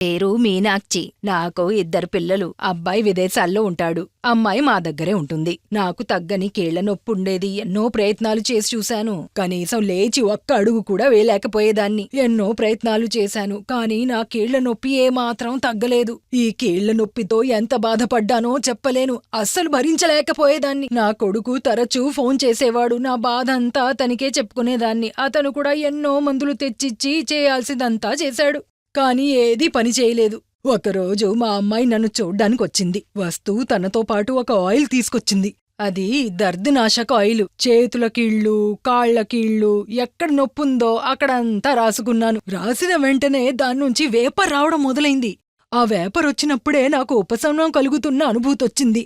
పేరు మీనాక్షి. నాకు 2 పిల్లలు. అబ్బాయి విదేశాల్లో ఉంటాడు, అమ్మాయి మా దగ్గరే ఉంటుంది. నాకు తగ్గని కీళ్ల నొప్పుండేది. ఎన్నో ప్రయత్నాలు చేసి చూశాను. కనీసం లేచి ఒక్క అడుగు కూడా వేయలేకపోయేదాన్ని. ఎన్నో ప్రయత్నాలు చేశాను, కానీ నా కీళ్ల నొప్పి ఏమాత్రం తగ్గలేదు. ఈ కీళ్ల నొప్పితో ఎంత బాధపడ్డానో చెప్పలేను. అస్సలు భరించలేకపోయేదాన్ని. నా కొడుకు తరచూ ఫోన్ చేసేవాడు. నా బాధంతా అతనికే చెప్పుకునేదాన్ని. అతను కూడా ఎన్నో మందులు తెచ్చిచ్చి చేయాల్సిందంతా చేశాడు, కానీ ఏదీ పని చేయలేదు. ఒకరోజు మా అమ్మాయి నన్ను చూడ్డానికొచ్చింది. వస్తూ తనతో పాటు ఒక ఆయిల్ తీసుకొచ్చింది. అది దర్దినాశక ఆయిల్. చేతుల కీళ్ళు, కాళ్ల కీళ్ళు, ఎక్కడ నొప్పుందో అక్కడంతా రాసుకున్నాను. రాసిన వెంటనే దాన్నుంచి వేపర్ రావడం మొదలైంది. ఆ వేపరొచ్చినప్పుడే నాకు ఉపశమనం కలుగుతున్న అనుభూతొచ్చింది.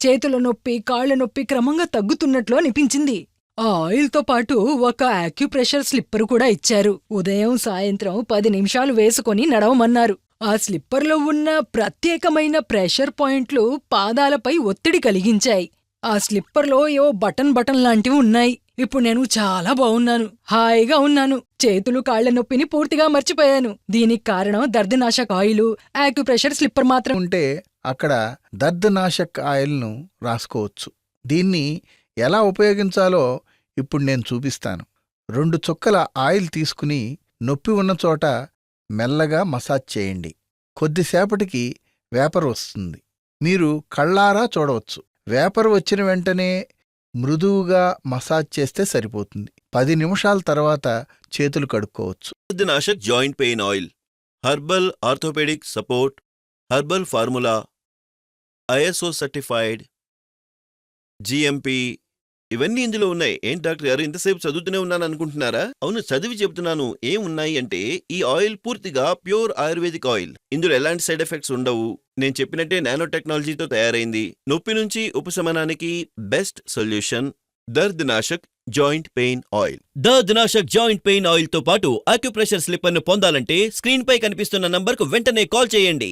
చేతుల నొప్పి, కాళ్ల నొప్పి క్రమంగా తగ్గుతున్నట్లు అనిపించింది. ఆ ఆయిల్తో పాటు ఒక యాక్యుప్రెషర్ స్లిప్పర్ కూడా ఇచ్చారు. ఉదయం సాయంత్రం 10 నిమిషాలు వేసుకొని నడవమన్నారు. ఆ స్లిప్పర్లో ఉన్న ప్రత్యేకమైన ప్రెషర్ పాయింట్లు పాదాలపై ఒత్తిడి కలిగించాయి. ఆ స్లిప్పర్లో ఏవో బటన్ లాంటివి ఉన్నాయి. ఇప్పుడు నేను చాలా బావున్నాను, హాయిగా ఉన్నాను. చేతులు కాళ్ల నొప్పిని పూర్తిగా మర్చిపోయాను. దీనికి కారణం దర్దనాశక్ ఆయిల్, యాక్యుప్రెషర్ స్లిప్పర్ మాత్రం. ఉంటే అక్కడ దర్దనాశక్ ఆయిల్ను రాసుకోవచ్చు. దీన్ని ఎలా ఉపయోగించాలో ఇప్పుడు నేను చూపిస్తాను. 2 చుక్కల ఆయిల్ తీసుకుని నొప్పి ఉన్న చోట మెల్లగా మసాజ్ చేయండి. కొద్దిసేపటికి వేపర్ వస్తుంది. మీరు కళ్ళారా చూడవచ్చు. వేపర్ వచ్చిన వెంటనే మృదువుగా మసాజ్ చేస్తే సరిపోతుంది. 10 నిమిషాల తర్వాత చేతులు కడుక్కోవచ్చు. Dardnashak joint pain oil, herbal orthopaedic support, herbal formula, ISO certified, GMP, ఇవన్నీ ఇందులో ఉన్నాయి. ఏంటి డాక్టర్ గారు ఇంతసేపు చదువుతూనే ఉన్నాను అనుకుంటున్నారా? అవును, చదివి చెబుతున్నాను. ఏం ఉన్నాయి అంటే, ఈ ఆయిల్ పూర్తిగా ప్యూర్ ఆయుర్వేదిక్ ఆయిల్. ఇందులో ఎలాంటి సైడ్ ఎఫెక్ట్స్ ఉండవు. నేను చెప్పినట్టే నానో టెక్నాలజీతో తయారైంది. నొప్పి నుంచి ఉపశమనానికి best solution Dardnashak joint pain oil. Dardnashak joint pain oil తో పాటు ఆక్యుప్రెషర్ స్లిప్పర్ ను పొందాలంటే స్క్రీన్ పై కనిపిస్తున్న నంబర్కు వెంటనే కాల్ చేయండి.